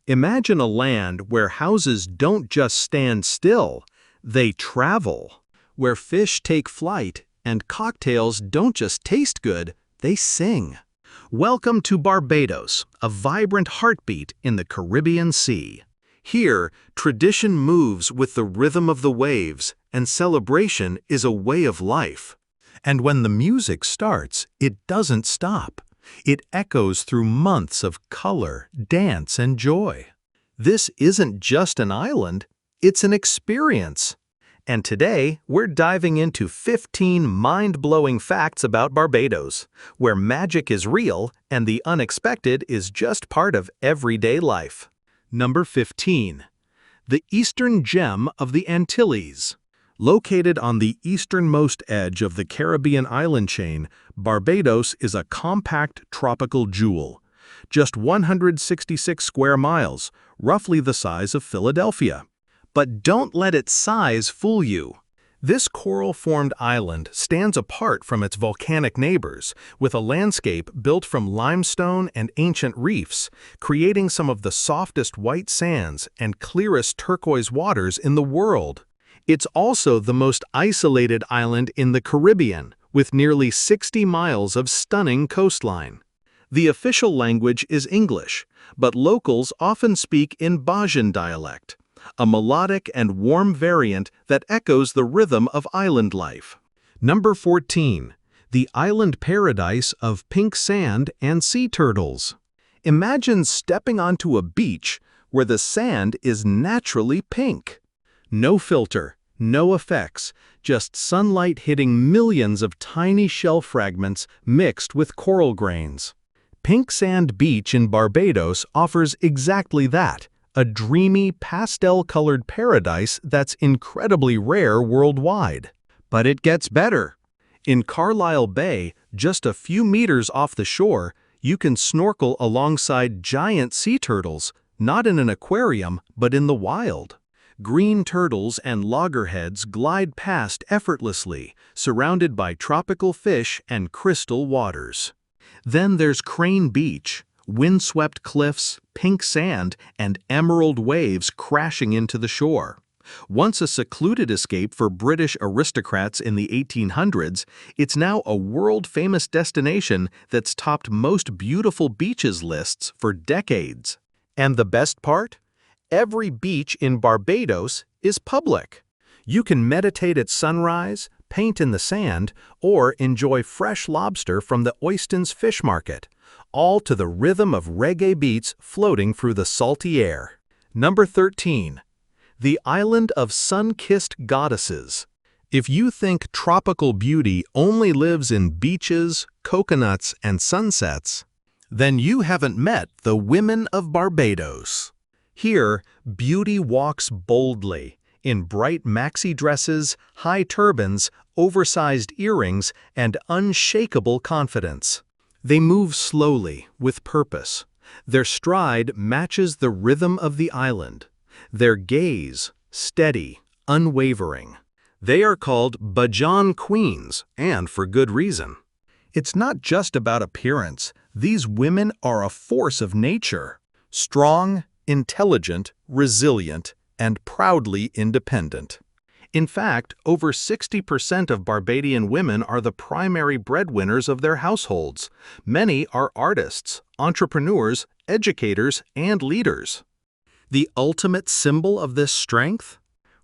Imagine a land where houses don't just stand still, they travel. Where fish take flight and cocktails don't just taste good, they sing. Welcome to Barbados, a vibrant heartbeat in the Caribbean Sea. Here, tradition moves with the rhythm of the waves, and celebration is a way of life. And when the music starts, it doesn't stop. It echoes through months of color, dance, and joy. This isn't just an island, it's an experience. And today, we're diving into 15 mind-blowing facts about Barbados, where magic is real and the unexpected is just part of everyday life. Number 15. The Eastern Gem of the Antilles. Located on the easternmost edge of the Caribbean island chain, Barbados is a compact tropical jewel. Just 166 square miles, roughly the size of Philadelphia. But don't let its size fool you. This coral-formed island stands apart from its volcanic neighbors, with a landscape built from limestone and ancient reefs, creating some of the softest white sands and clearest turquoise waters in the world. It's also the most isolated island in the Caribbean, with nearly 60 miles of stunning coastline. The official language is English, but locals often speak in Bajan dialect, a melodic and warm variant that echoes the rhythm of island life. Number 14. The island paradise of pink sand and sea turtles. Imagine stepping onto a beach where the sand is naturally pink. No filter, no effects, just sunlight hitting millions of tiny shell fragments mixed with coral grains. Pink Sand Beach in Barbados offers exactly that, a dreamy, pastel-colored paradise that's incredibly rare worldwide. But it gets better. In Carlisle Bay, just a few meters off the shore, you can snorkel alongside giant sea turtles, not in an aquarium, but in the wild. Green turtles and loggerheads glide past effortlessly, surrounded by tropical fish and crystal waters. Then there's Crane Beach, windswept cliffs, pink sand, and emerald waves crashing into the shore. Once a secluded escape for British aristocrats in the 1800s, it's now a world-famous destination that's topped most beautiful beaches lists for decades. And the best part? Every beach in Barbados is public. You can meditate at sunrise, paint in the sand, or enjoy fresh lobster from the Oyston's fish market, all to the rhythm of reggae beats floating through the salty air. Number 13. The Island of Sun-Kissed Goddesses. If you think tropical beauty only lives in beaches, coconuts, and sunsets, then you haven't met the women of Barbados. Here, beauty walks boldly, in bright maxi dresses, high turbans, oversized earrings, and unshakable confidence. They move slowly, with purpose. Their stride matches the rhythm of the island. Their gaze, steady, unwavering. They are called Bajan Queens, and for good reason. It's not just about appearance. These women are a force of nature. Strong, intelligent, resilient, and proudly independent. In fact, over 60% of Barbadian women are the primary breadwinners of their households. Many are artists, entrepreneurs, educators, and leaders. The ultimate symbol of this strength?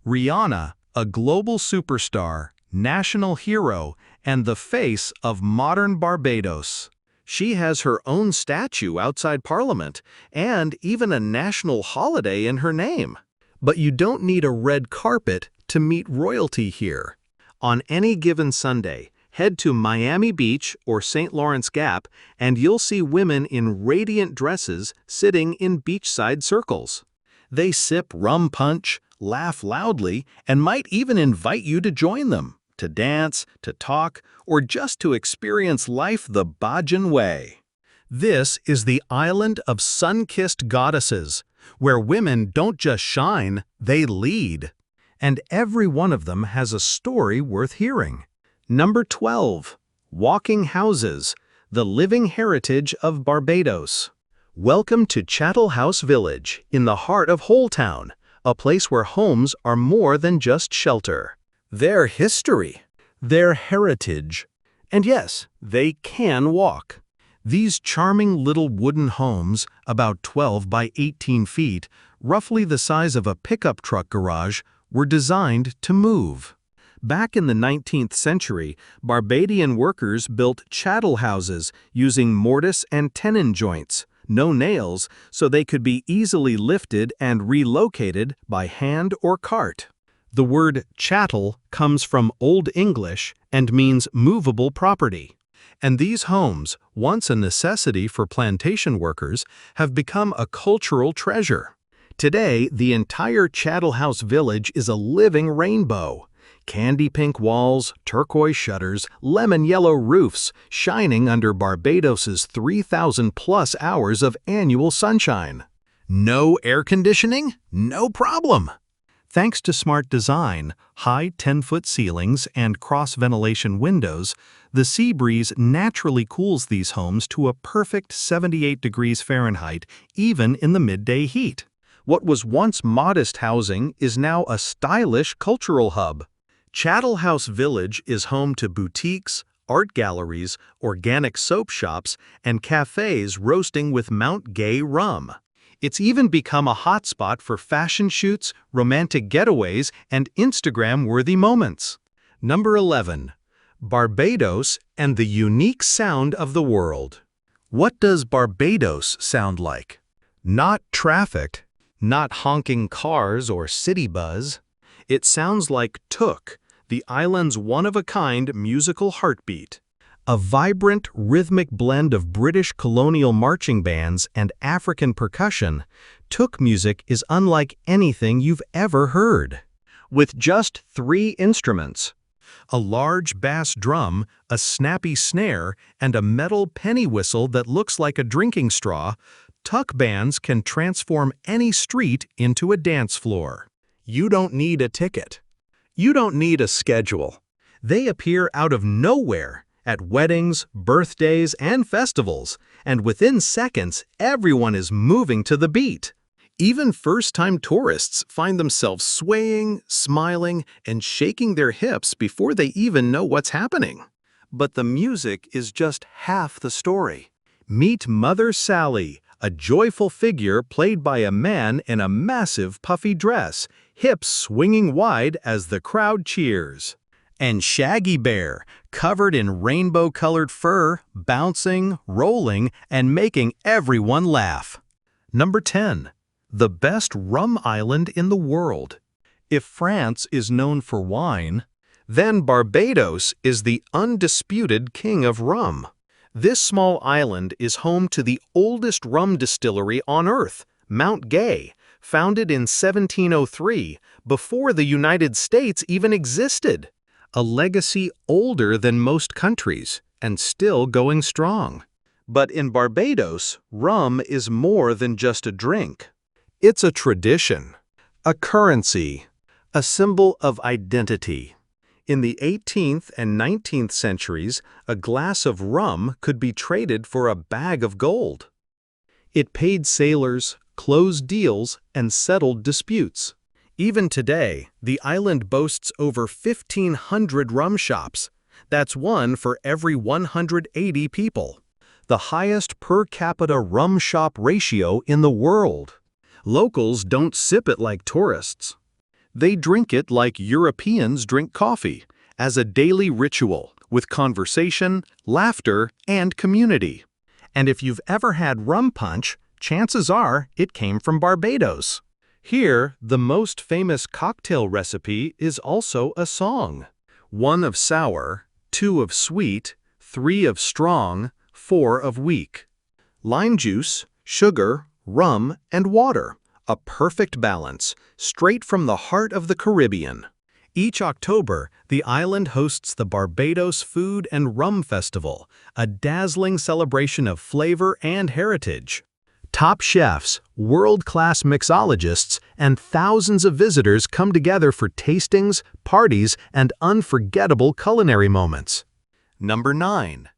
Rihanna, a global superstar, national hero, and the face of modern Barbados. She has her own statue outside Parliament, and even a national holiday in her name. But you don't need a red carpet to meet royalty here. On any given Sunday, head to Miami Beach or St. Lawrence Gap, and you'll see women in radiant dresses sitting in beachside circles. They sip rum punch, laugh loudly, and might even invite you to join them, to dance, to talk, or just to experience life the Bajan way. This is the Island of Sun-Kissed Goddesses, where women don't just shine, they lead. And every one of them has a story worth hearing. Number 12. Walking Houses, the Living Heritage of Barbados. Welcome to Chattel House Village, in the heart of Holetown, a place where homes are more than just shelter. Their history, their heritage, and yes, they can walk. These charming little wooden homes, about 12 by 18 feet, roughly the size of a pickup truck garage, were designed to move. Back in the 19th century, Barbadian workers built chattel houses using mortise and tenon joints, no nails, so they could be easily lifted and relocated by hand or cart. The word chattel comes from Old English and means movable property. And these homes, once a necessity for plantation workers, have become a cultural treasure. Today, the entire Chattel House Village is a living rainbow. Candy pink walls, turquoise shutters, lemon yellow roofs, shining under Barbados's 3,000+ hours of annual sunshine. No air conditioning? No problem! Thanks to smart design, high 10-foot ceilings, and cross-ventilation windows, the sea breeze naturally cools these homes to a perfect 78 degrees Fahrenheit, even in the midday heat. What was once modest housing is now a stylish cultural hub. Chattel House Village is home to boutiques, art galleries, organic soap shops, and cafes roasting with Mount Gay rum. It's even become a hotspot for fashion shoots, romantic getaways, and Instagram-worthy moments. Number 11. Barbados and the unique sound of the world. What does Barbados sound like? Not traffic, not honking cars or city buzz. It sounds like Took, the island's one-of-a-kind musical heartbeat. A vibrant, rhythmic blend of British colonial marching bands and African percussion, Took music is unlike anything you've ever heard. With just 3 instruments, a large bass drum, a snappy snare, and a metal penny whistle that looks like a drinking straw, Took bands can transform any street into a dance floor. You don't need a ticket. You don't need a schedule. They appear out of nowhere at weddings, birthdays, and festivals, and within seconds, everyone is moving to the beat. Even first-time tourists find themselves swaying, smiling, and shaking their hips before they even know what's happening. But the music is just half the story. Meet Mother Sally, a joyful figure played by a man in a massive puffy dress, hips swinging wide as the crowd cheers. And Shaggy Bear, covered in rainbow-colored fur, bouncing, rolling, and making everyone laugh. Number 10. The best rum island in the world. If France is known for wine, then Barbados is the undisputed king of rum. This small island is home to the oldest rum distillery on Earth, Mount Gay, founded in 1703, before the United States even existed. A legacy older than most countries, and still going strong. But in Barbados, rum is more than just a drink. It's a tradition, a currency, a symbol of identity. In the 18th and 19th centuries, a glass of rum could be traded for a bag of gold. It paid sailors, closed deals, and settled disputes. Even today, the island boasts over 1,500 rum shops. That's one for every 180 people. The highest per capita rum shop ratio in the world. Locals don't sip it like tourists. They drink it like Europeans drink coffee, as a daily ritual, with conversation, laughter, and community. And if you've ever had rum punch, chances are it came from Barbados. Here, the most famous cocktail recipe is also a song. 1 of sour, 2 of sweet, 3 of strong, 4 of weak. Lime juice, sugar, rum, and water. A perfect balance, straight from the heart of the Caribbean. Each October, the island hosts the Barbados Food and Rum Festival, a dazzling celebration of flavor and heritage. Top chefs, world-class mixologists, and thousands of visitors come together for tastings, parties, and unforgettable culinary moments. Number 9.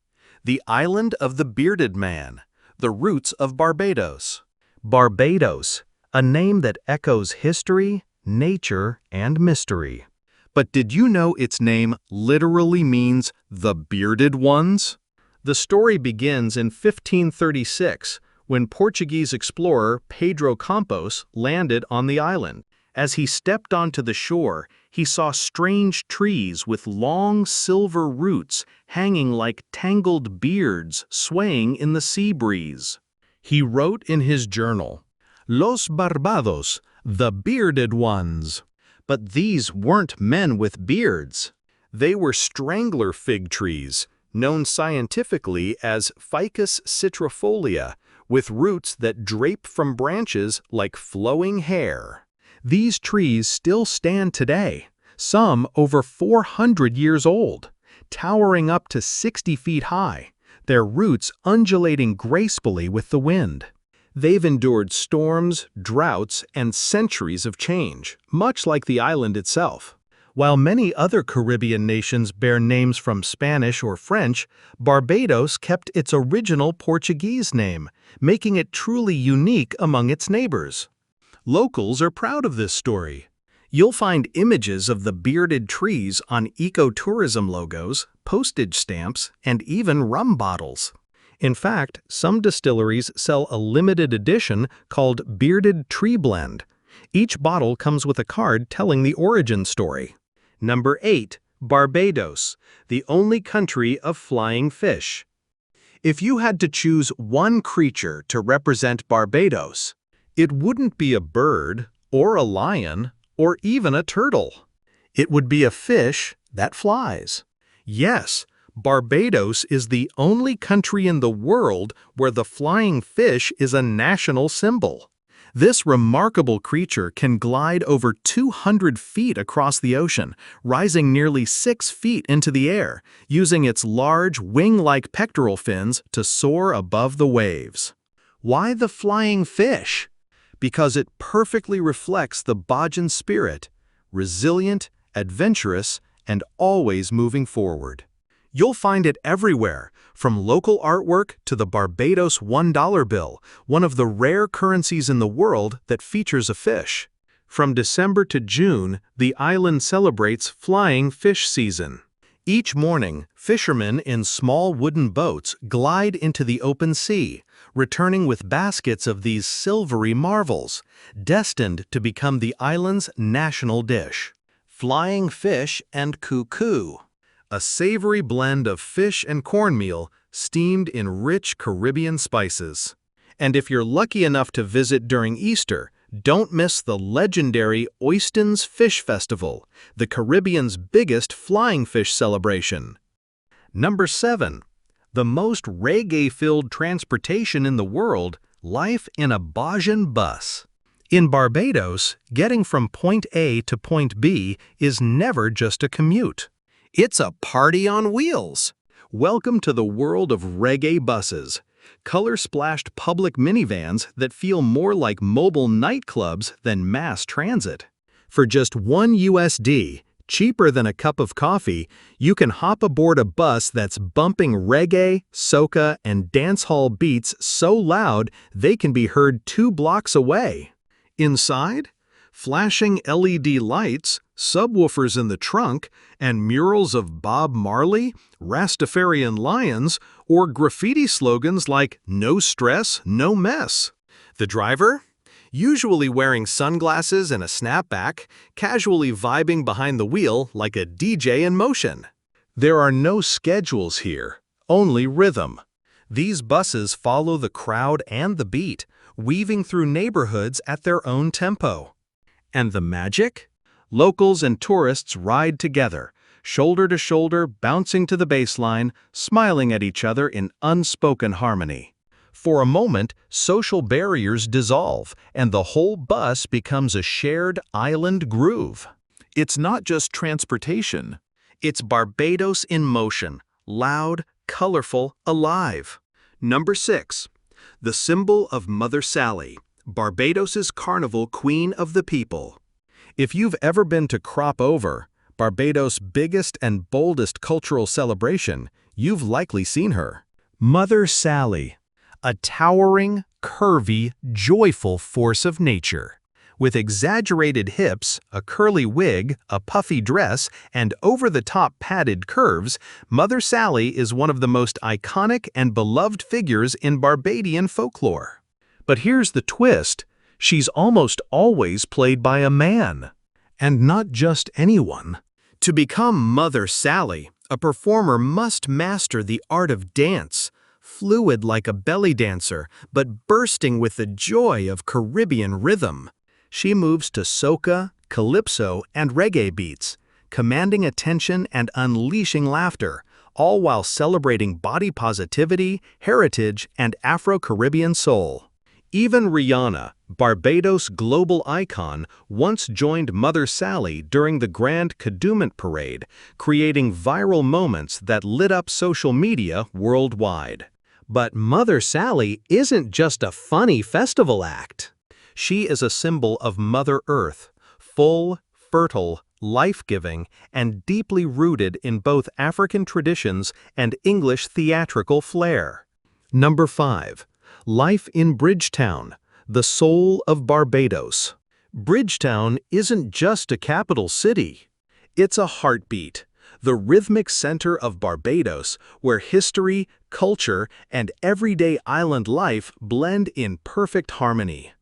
The Island of the Bearded Man, The roots of Barbados. Barbados, a name that echoes history, nature, and mystery. But did you know its name literally means the bearded ones? The story begins in 1536, when Portuguese explorer Pedro Campos landed on the island. As he stepped onto the shore, he saw strange trees with long silver roots hanging like tangled beards swaying in the sea breeze. He wrote in his journal, "Los Barbados, the bearded ones." But these weren't men with beards. They were strangler fig trees, known scientifically as Ficus citrifolia, with roots that drape from branches like flowing hair. These trees still stand today, some over 400 years old, towering up to 60 feet high, their roots undulating gracefully with the wind. They've endured storms, droughts, and centuries of change, much like the island itself. While many other Caribbean nations bear names from Spanish or French, Barbados kept its original Portuguese name, making it truly unique among its neighbors. Locals are proud of this story. You'll find images of the bearded trees on ecotourism logos, postage stamps, and even rum bottles. In fact, some distilleries sell a limited edition called Bearded Tree Blend. Each bottle comes with a card telling the origin story. Number 8. Barbados, the only country of flying fish. If you had to choose one creature to represent Barbados, it wouldn't be a bird, or a lion, or even a turtle. It would be a fish that flies. Yes, Barbados is the only country in the world where the flying fish is a national symbol. This remarkable creature can glide over 200 feet across the ocean, rising nearly 6 feet into the air, using its large wing-like pectoral fins to soar above the waves. Why the flying fish? Because it perfectly reflects the Bajan spirit, resilient, adventurous, and always moving forward. You'll find it everywhere, from local artwork to the Barbados $1 bill, one of the rare currencies in the world that features a fish. From December to June, the island celebrates flying fish season. Each morning, fishermen in small wooden boats glide into the open sea, returning with baskets of these silvery marvels, destined to become the island's national dish. Flying fish and cuckoo. A savory blend of fish and cornmeal steamed in rich Caribbean spices. And if you're lucky enough to visit during Easter, don't miss the legendary Oistins Fish Festival, the Caribbean's biggest flying fish celebration. Number 7. The most reggae-filled transportation in the world, life in a Bajan bus. In Barbados, getting from point A to point B is never just a commute. It's a party on wheels. Welcome to the world of reggae buses, color-splashed public minivans that feel more like mobile nightclubs than mass transit. For just $1, cheaper than a cup of coffee, you can hop aboard a bus that's bumping reggae, soca, and dancehall beats so loud they can be heard 2 blocks away. Inside, flashing LED lights, subwoofers in the trunk, and murals of Bob Marley, Rastafarian lions, or graffiti slogans like "No stress, no mess." The driver? Usually wearing sunglasses and a snapback, casually vibing behind the wheel like a DJ in motion. There are no schedules here, only rhythm. These buses follow the crowd and the beat, weaving through neighborhoods at their own tempo. And the magic? Locals and tourists ride together, shoulder to shoulder, bouncing to the baseline, smiling at each other in unspoken harmony. For a moment, social barriers dissolve, and the whole bus becomes a shared island groove. It's not just transportation. It's Barbados in motion, loud, colorful, alive. Number 6. The symbol of Mother Sally, Barbados's carnival queen of the people. If you've ever been to Crop Over, Barbados' biggest and boldest cultural celebration, you've likely seen her. Mother Sally, a towering, curvy, joyful force of nature. With exaggerated hips, a curly wig, a puffy dress, and over-the-top padded curves, Mother Sally is one of the most iconic and beloved figures in Barbadian folklore. But here's the twist: she's almost always played by a man. And not just anyone. To become Mother Sally, a performer must master the art of dance, fluid like a belly dancer, but bursting with the joy of Caribbean rhythm. She moves to soca, calypso, and reggae beats, commanding attention and unleashing laughter, all while celebrating body positivity, heritage, and Afro-Caribbean soul. Even Rihanna, Barbados' global icon, once joined Mother Sally during the Grand Kadooment Parade, creating viral moments that lit up social media worldwide. But Mother Sally isn't just a funny festival act. She is a symbol of Mother Earth, full, fertile, life-giving, and deeply rooted in both African traditions and English theatrical flair. Number 5. Life in Bridgetown, the soul of Barbados. Bridgetown isn't just a capital city. It's a heartbeat, the rhythmic center of Barbados, where history, culture, and everyday island life blend in perfect harmony.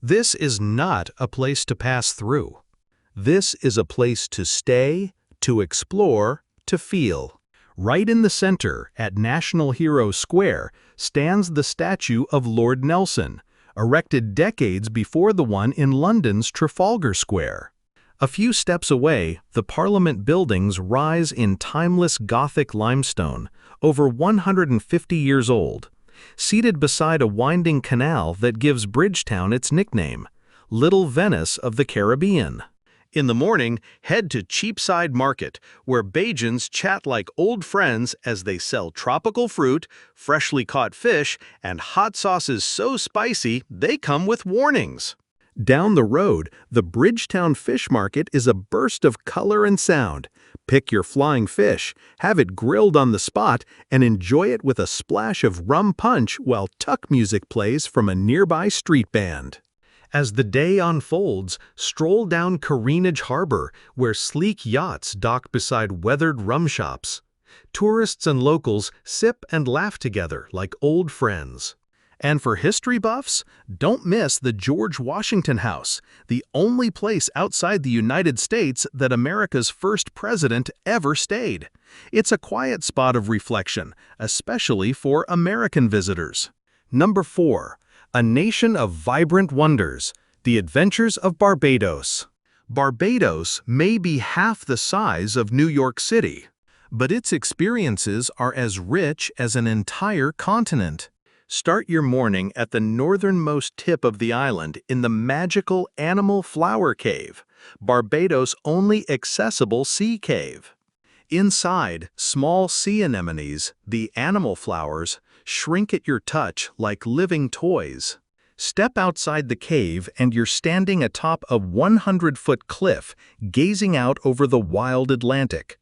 This is not a place to pass through. This is a place to stay, to explore, to feel. Right in the center, at National Hero Square, stands the statue of Lord Nelson, erected decades before the one in London's Trafalgar Square. A few steps away, the Parliament buildings rise in timeless Gothic limestone, over 150 years old, seated beside a winding canal that gives Bridgetown its nickname, Little Venice of the Caribbean. In the morning, head to Cheapside Market, where Bajans chat like old friends as they sell tropical fruit, freshly caught fish, and hot sauces so spicy they come with warnings. Down the road, the Bridgetown Fish Market is a burst of color and sound. Pick your flying fish, have it grilled on the spot, and enjoy it with a splash of rum punch while tuck music plays from a nearby street band. As the day unfolds, stroll down Careenage Harbor, where sleek yachts dock beside weathered rum shops. Tourists and locals sip and laugh together like old friends. And for history buffs, don't miss the George Washington House, the only place outside the United States that America's first president ever stayed. It's a quiet spot of reflection, especially for American visitors. Number 4. A nation of vibrant wonders, the adventures of Barbados. Barbados may be half the size of New York City, but its experiences are as rich as an entire continent. Start your morning at the northernmost tip of the island in the magical Animal Flower Cave, Barbados' only accessible sea cave. Inside, small sea anemones, the animal flowers, shrink at your touch like living toys. Step outside the cave and you're standing atop a 100-foot cliff, gazing out over the wild Atlantic.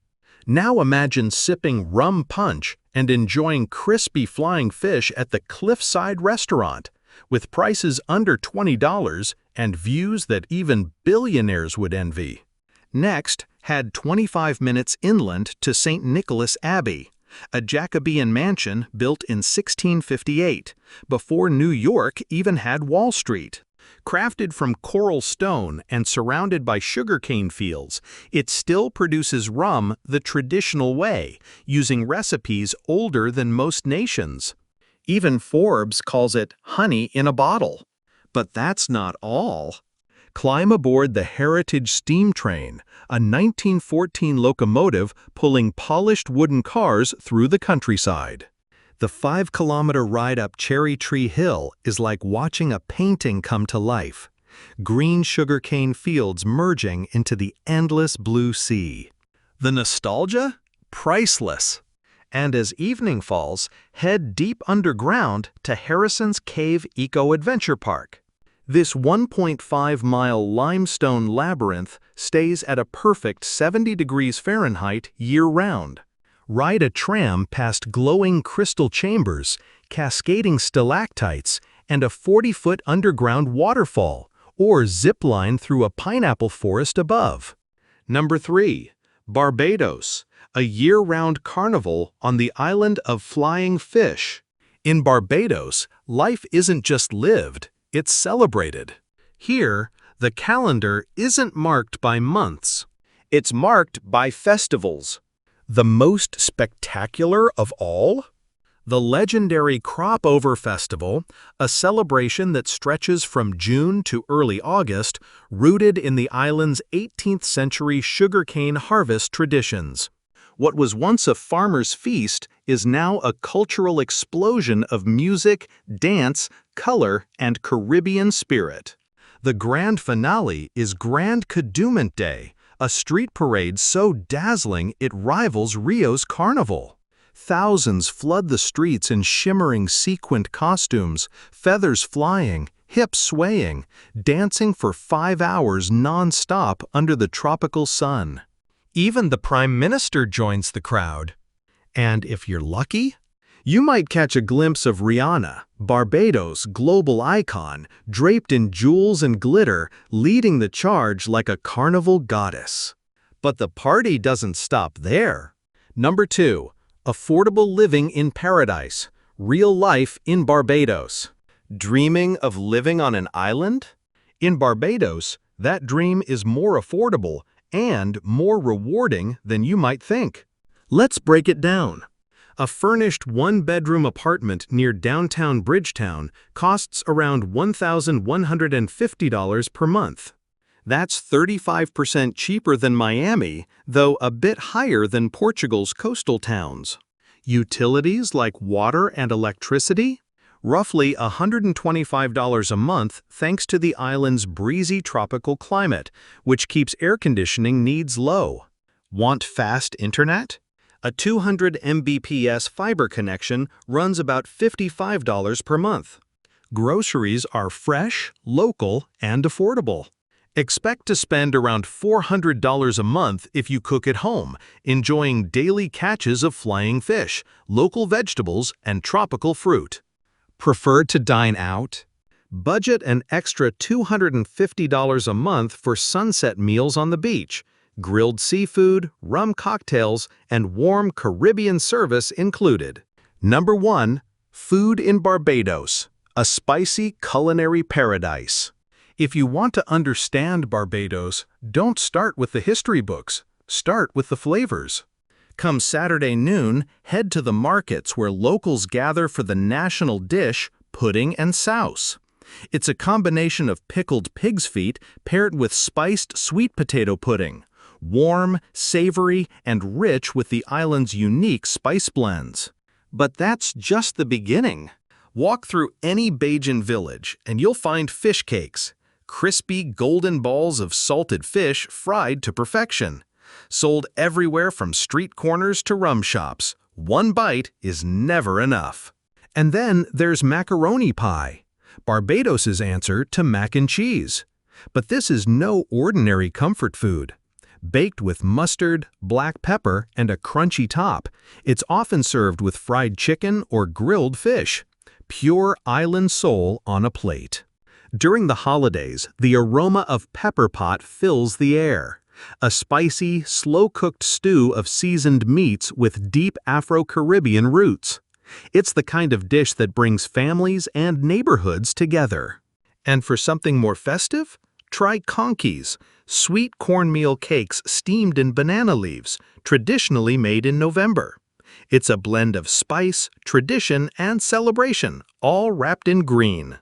Now imagine sipping rum punch and enjoying crispy flying fish at the Cliffside Restaurant, with prices under $20 and views that even billionaires would envy. Next, head 25 minutes inland to St. Nicholas Abbey, a Jacobean mansion built in 1658, before New York even had Wall Street. Crafted from coral stone and surrounded by sugarcane fields, it still produces rum the traditional way, using recipes older than most nations. Even Forbes calls it honey in a bottle. But that's not all. Climb aboard the Heritage Steam Train, a 1914 locomotive pulling polished wooden cars through the countryside. The 5-kilometer ride up Cherry Tree Hill is like watching a painting come to life. Green sugarcane fields merging into the endless blue sea. The nostalgia? Priceless. And as evening falls, head deep underground to Harrison's Cave Eco-Adventure Park. This 1.5-mile limestone labyrinth stays at a perfect 70 degrees Fahrenheit year-round. Ride a tram past glowing crystal chambers, cascading stalactites, and a 40-foot underground waterfall, or zip line through a pineapple forest above. Number 3. Barbados, a year-round carnival on the island of flying fish. In Barbados, life isn't just lived, it's celebrated. Here, the calendar isn't marked by months. It's marked by festivals. The most spectacular of all? The legendary Crop Over Festival, a celebration that stretches from June to early August, rooted in the island's 18th-century sugarcane harvest traditions. What was once a farmer's feast is now a cultural explosion of music, dance, color, and Caribbean spirit. The grand finale is Grand Kadooment Day, a street parade so dazzling it rivals Rio's carnival. Thousands flood the streets in shimmering sequined costumes, feathers flying, hips swaying, dancing for 5 hours non-stop under the tropical sun. Even the Prime Minister joins the crowd. And if you're lucky, you might catch a glimpse of Rihanna, Barbados' global icon, draped in jewels and glitter, leading the charge like a carnival goddess. But the party doesn't stop there. Number 2. Affordable living in paradise. Real life in Barbados. Dreaming of living on an island? In Barbados, that dream is more affordable and more rewarding than you might think. Let's break it down. A furnished one-bedroom apartment near downtown Bridgetown costs around $1,150 per month. That's 35% cheaper than Miami, though a bit higher than Portugal's coastal towns. Utilities like water and electricity? Roughly $125 a month thanks to the island's breezy tropical climate, which keeps air conditioning needs low. Want fast internet? A 200 Mbps fiber connection runs about $55 per month. Groceries are fresh, local, and affordable. Expect to spend around $400 a month if you cook at home, enjoying daily catches of flying fish, local vegetables, and tropical fruit. Prefer to dine out? Budget an extra $250 a month for sunset meals on the beach, grilled seafood, rum cocktails, and warm Caribbean service included. Number 1. Food in Barbados, a spicy culinary paradise. If you want to understand Barbados, don't start with the history books. Start with the flavors. Come Saturday noon, head to the markets where locals gather for the national dish, pudding and souse. It's a combination of pickled pig's feet paired with spiced sweet potato pudding. Warm, savory, and rich with the island's unique spice blends. But that's just the beginning. Walk through any Bajan village and you'll find fish cakes. Crispy, golden balls of salted fish fried to perfection. Sold everywhere from street corners to rum shops. One bite is never enough. And then there's macaroni pie, Barbados's answer to mac and cheese. But this is no ordinary comfort food. Baked with mustard, black pepper, and a crunchy top, it's often served with fried chicken or grilled fish. Pure island soul on a plate. During the holidays, the aroma of pepper pot fills the air. A spicy, slow-cooked stew of seasoned meats with deep Afro-Caribbean roots. It's the kind of dish that brings families and neighborhoods together. And for something more festive? Try conkies, sweet cornmeal cakes steamed in banana leaves, traditionally made in November. It's a blend of spice, tradition, and celebration, all wrapped in green.